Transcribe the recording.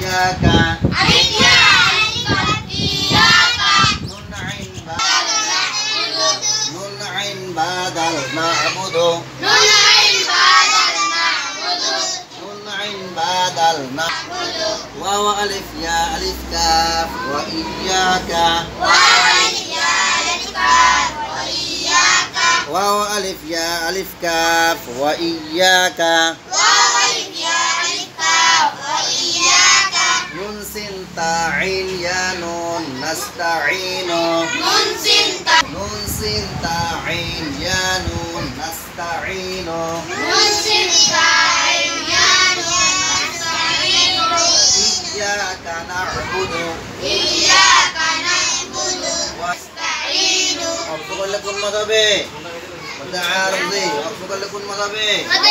iyyaka. Alif ya iyyaka. Nun ain badal na'budu. Nun ain badal na'budu. Nun ain badal na'budu. Waw alif ya alif kaf wa iyyaka. Waw alif ya alif kaf wa iyyaka. Waw alif ya alif kaf wa iyyaka. Waw alif ya alif kaf wa iyyaka. Nun sin ta'in ya nun nasta'inu. Nun sin ta. Nun sin ta'in ya nun nasta'inu. Nun sin ta'in ya nun nasta'inu. Iyyaka na'budu. Iyyaka na'budu wa nasta'inu. Waqfu lakum madhabi. Mad 'aridi. Waqfu lakum madhabi. Mad